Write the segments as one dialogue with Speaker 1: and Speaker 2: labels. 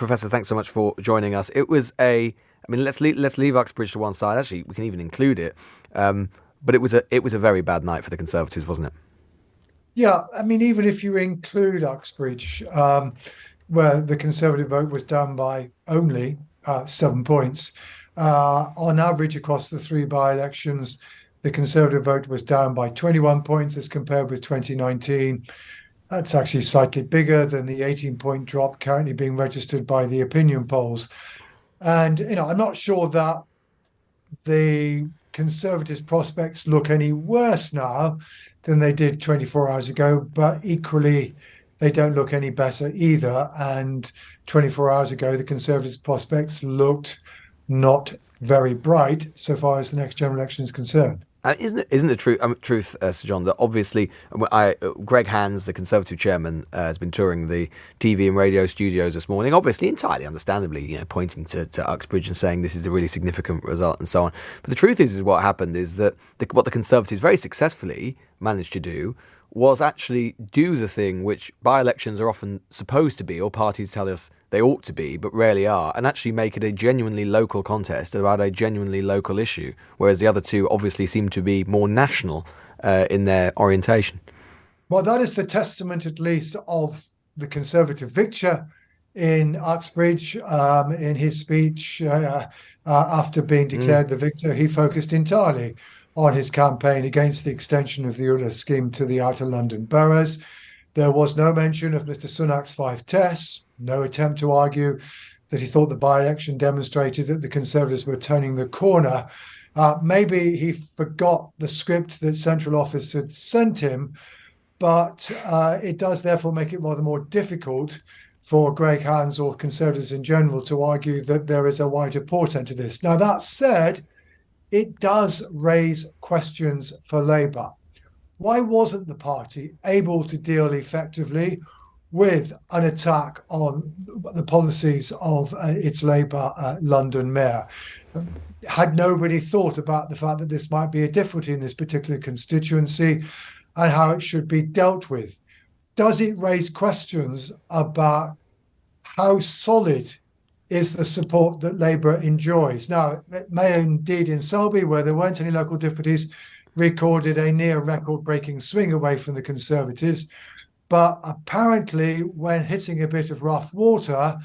Speaker 1: Professor, thanks so much for joining us. It was let's leave Uxbridge to one side. Actually, we can even include it. But it was a very bad night for the Conservatives, wasn't it?
Speaker 2: Yeah, I mean, even if you include Uxbridge, where the Conservative vote was down by only 7 points, on average across the three by-elections, the Conservative vote was down by 21 points as compared with 2019. That's actually slightly bigger than the 18-point drop currently being registered by the opinion polls. And, I'm not sure that the Conservatives' prospects look any worse now than they did 24 hours ago, but equally, they don't look any better either. And 24 hours ago, the Conservatives' prospects looked not very bright so far as the next general election is concerned.
Speaker 1: Isn't the truth, Sir John, that obviously Greg Hands, the Conservative chairman, has been touring the TV and radio studios this morning, obviously entirely understandably, pointing to Uxbridge and saying this is a really significant result and so on. But the truth is what happened is that what the Conservatives very successfully managed to do was actually do the thing which by-elections are often supposed to be, or parties tell us they ought to be, but rarely are, and actually make it a genuinely local contest about a genuinely local issue, whereas the other two obviously seem to be more national in their orientation.
Speaker 2: Well, that is the testament, at least, of the Conservative victor in Uxbridge. In his speech, after being declared the victor, he focused entirely on his campaign against the extension of the ULA scheme to the outer London boroughs. There was no mention of Mr. Sunak's 5 tests, no attempt to argue that he thought the by-election demonstrated that the Conservatives were turning the corner. Maybe he forgot the script that Central Office had sent him, but it does therefore make it rather more difficult for Greg Hands or Conservatives in general to argue that there is a wider portent to this. Now, that said, it does raise questions for Labour. Why wasn't the party able to deal effectively with an attack on the policies of its Labour London mayor? Had nobody thought about the fact that this might be a difficulty in this particular constituency and how it should be dealt with? Does it raise questions about how solid is the support that Labour enjoys? Now, it may indeed in Selby, where there weren't any local deputies, recorded a near record-breaking swing away from the Conservatives. But apparently, when hitting a bit of rough water,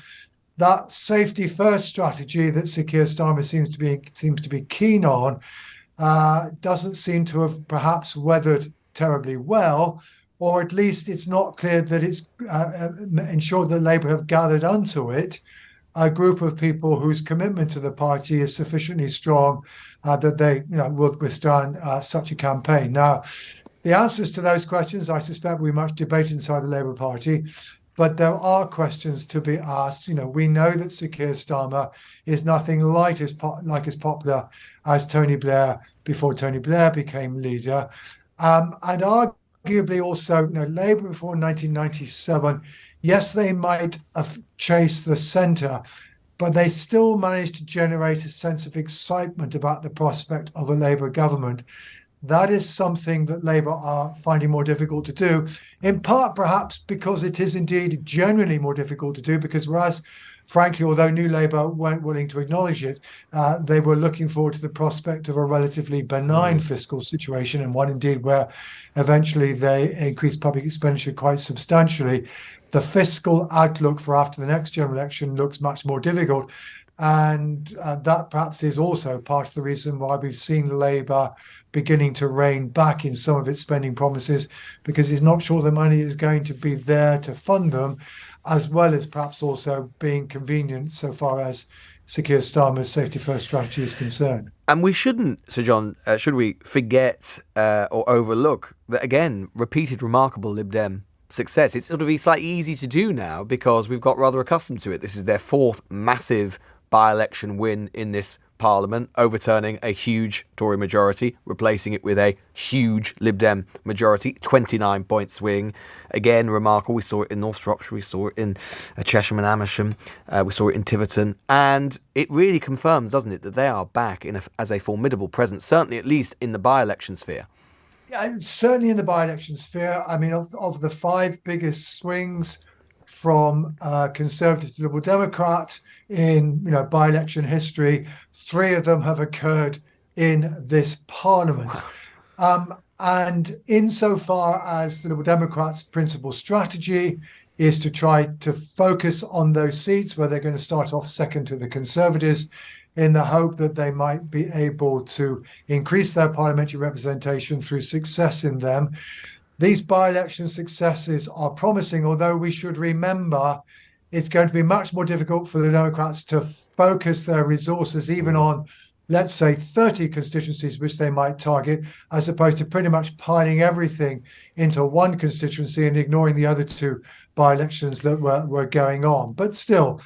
Speaker 2: that safety-first strategy that Sir Keir Starmer seems to be keen on doesn't seem to have perhaps weathered terribly well, or at least it's not clear that it's ensured that Labour have gathered onto it a group of people whose commitment to the party is sufficiently strong that they will withstand such a campaign. Now, the answers to those questions, I suspect, will be much debated inside the Labour Party, but there are questions to be asked. We know that Sir Keir Starmer is nothing like as popular as Tony Blair before Tony Blair became leader. And arguably also, Labour before 1997, yes, they might have chased the centre, but they still managed to generate a sense of excitement about the prospect of a Labour government. That is something that Labour are finding more difficult to do, in part perhaps because it is indeed generally more difficult to do, because whereas, frankly, although New Labour weren't willing to acknowledge it, they were looking forward to the prospect of a relatively benign fiscal situation, and one indeed where eventually they increased public expenditure quite substantially. The fiscal outlook for after the next general election looks much more difficult. And that perhaps is also part of the reason why we've seen Labour beginning to rein back in some of its spending promises, because he's not sure the money is going to be there to fund them, as well as perhaps also being convenient so far as Sir Keir Starmer's safety first strategy is concerned.
Speaker 1: And we shouldn't, Sir John, should we forget or overlook that, again, repeated remarkable Lib Dem success. It's slightly easy to do now because we've got rather accustomed to it. This is their 4th massive by-election win in this Parliament, overturning a huge Tory majority, replacing it with a huge Lib Dem majority, 29-point swing. Again, remarkable. We saw it in North Shropshire, we saw it in Chesham and Amersham, we saw it in Tiverton, and it really confirms, doesn't it, that they are back as a formidable presence, certainly at least in the by-election sphere.
Speaker 2: Yeah, certainly in the by-election sphere. I mean, of the 5 biggest swings, from Conservative to Liberal Democrat in by-election history. 3 of them have occurred in this Parliament. And insofar as the Liberal Democrats' principal strategy is to try to focus on those seats where they're going to start off second to the Conservatives, in the hope that they might be able to increase their parliamentary representation through success in them. These by-election successes are promising, although we should remember it's going to be much more difficult for the Democrats to focus their resources even on, let's say, 30 constituencies which they might target, as opposed to pretty much piling everything into one constituency and ignoring the other 2 by-elections that were going on. But still,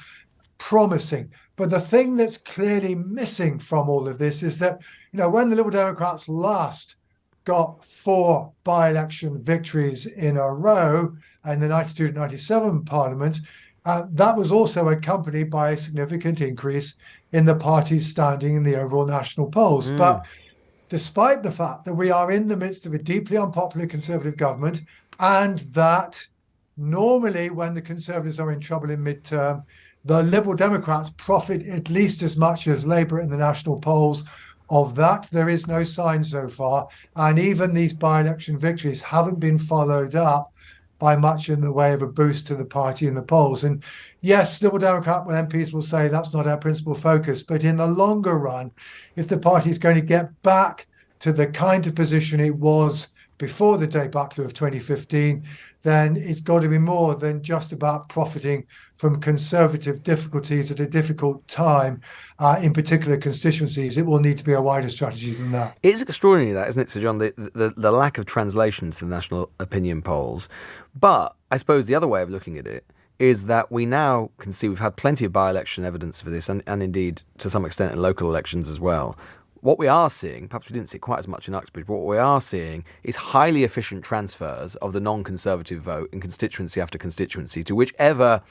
Speaker 2: promising. But the thing that's clearly missing from all of this is that, when the Liberal Democrats last got 4 by-election victories in a row in the 92 to 97 Parliament, that was also accompanied by a significant increase in the party's standing in the overall national polls. But despite the fact that we are in the midst of a deeply unpopular Conservative government, and that normally when the Conservatives are in trouble in midterm, the Liberal Democrats profit at least as much as Labour in the national polls. Of that, there is no sign so far. And even these by-election victories haven't been followed up by much in the way of a boost to the party in the polls. And yes, Liberal Democrat MPs will say that's not our principal focus. But in the longer run, if the party is going to get back to the kind of position it was before the debacle of 2015, then it's got to be more than just about profiting from Conservative difficulties at a difficult time, in particular constituencies. It will need to be a wider strategy than that.
Speaker 1: It's extraordinary, that, isn't it, Sir John, the lack of translation to the national opinion polls. But I suppose the other way of looking at it is that we now can see we've had plenty of by-election evidence for this, and indeed to some extent in local elections as well. What we are seeing, perhaps we didn't see it quite as much in Uxbridge, but what we are seeing is highly efficient transfers of the non-Conservative vote in constituency after constituency to whichever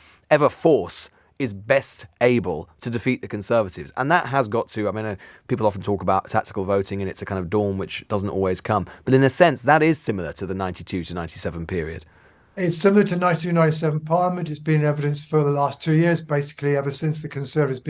Speaker 1: force is best able to defeat the Conservatives. And that has got to, people often talk about tactical voting and it's a kind of dawn which doesn't always come. But in a sense, that is similar to the 92 to 97 period.
Speaker 2: It's similar to 1997 Parliament. It's been evidence for the last 2 years, basically ever since the Conservatives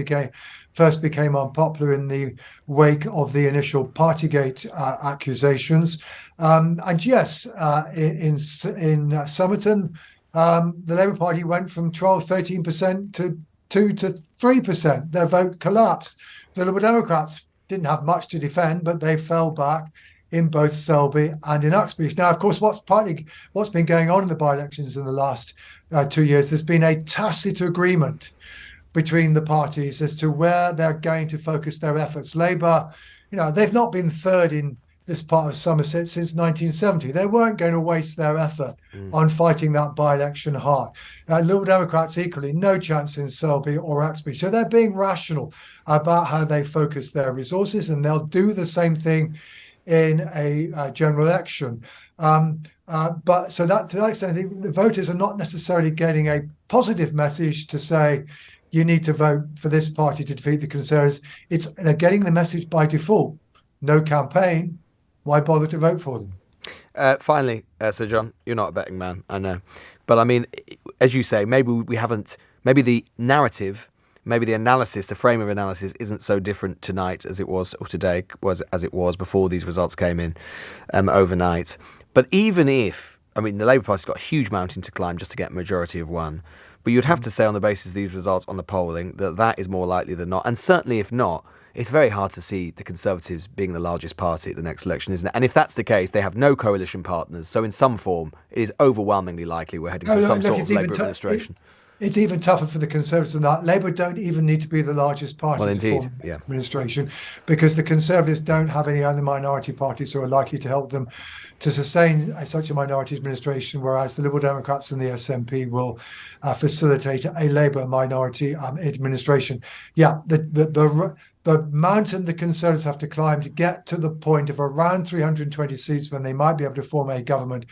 Speaker 2: first became unpopular in the wake of the initial Partygate accusations. And yes, in Somerton, the Labour Party went from 13% to 2 to 3%. Their vote collapsed. The Liberal Democrats didn't have much to defend, but they fell back in both Selby and in Uxbridge. Now, of course, what's been going on in the by-elections in the last 2 years, there's been a tacit agreement between the parties as to where they're going to focus their efforts. Labour, they've not been third in this part of Somerset since 1970. They weren't going to waste their effort on fighting that by-election hard. Liberal Democrats equally, no chance in Selby or Uxbridge. So they're being rational about how they focus their resources, and they'll do the same thing in a general election. But so that to that extent, I think the voters are not necessarily getting a positive message to say you need to vote for this party to defeat the Conservatives. They're getting the message by default. No campaign. Why bother to vote for them?
Speaker 1: Finally, Sir John, you're not a betting man, I know. But as you say, maybe the narrative, maybe the analysis, the frame of analysis isn't so different tonight as it was, or today as it was before these results came in overnight. But even if, the Labour Party's got a huge mountain to climb just to get a majority of one, but you'd have to say on the basis of these results on the polling that is more likely than not. And certainly if not, it's very hard to see the Conservatives being the largest party at the next election, isn't it? And if that's the case, they have no coalition partners. So in some form, it is overwhelmingly likely we're heading to some sort of Labour administration.
Speaker 2: It's even tougher for the Conservatives than that. Labour don't even need to be the largest party to form administration, because the Conservatives don't have any other minority parties who are likely to help them to sustain such a minority administration, whereas the Liberal Democrats and the SNP will facilitate a Labour minority administration. Yeah, the mountain the Conservatives have to climb to get to the point of around 320 seats when they might be able to form a government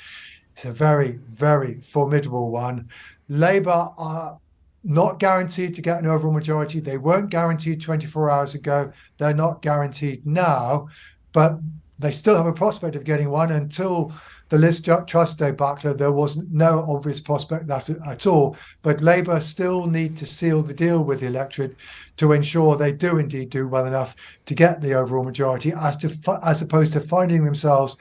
Speaker 2: is a very, very formidable one. Labour are not guaranteed to get an overall majority. They weren't guaranteed 24 hours ago. They're not guaranteed now. But they still have a prospect of getting one. Until the Liz Truss debacle, there was no obvious prospect that at all. But Labour still need to seal the deal with the electorate to ensure they do indeed do well enough to get the overall majority, as opposed to finding themselves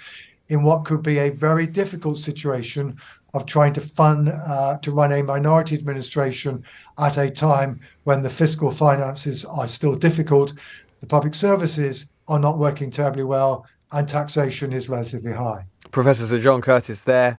Speaker 2: in what could be a very difficult situation of trying to run a minority administration at a time when the fiscal finances are still difficult, the public services are not working terribly well, and taxation is relatively high.
Speaker 1: Professor Sir John Curtice there.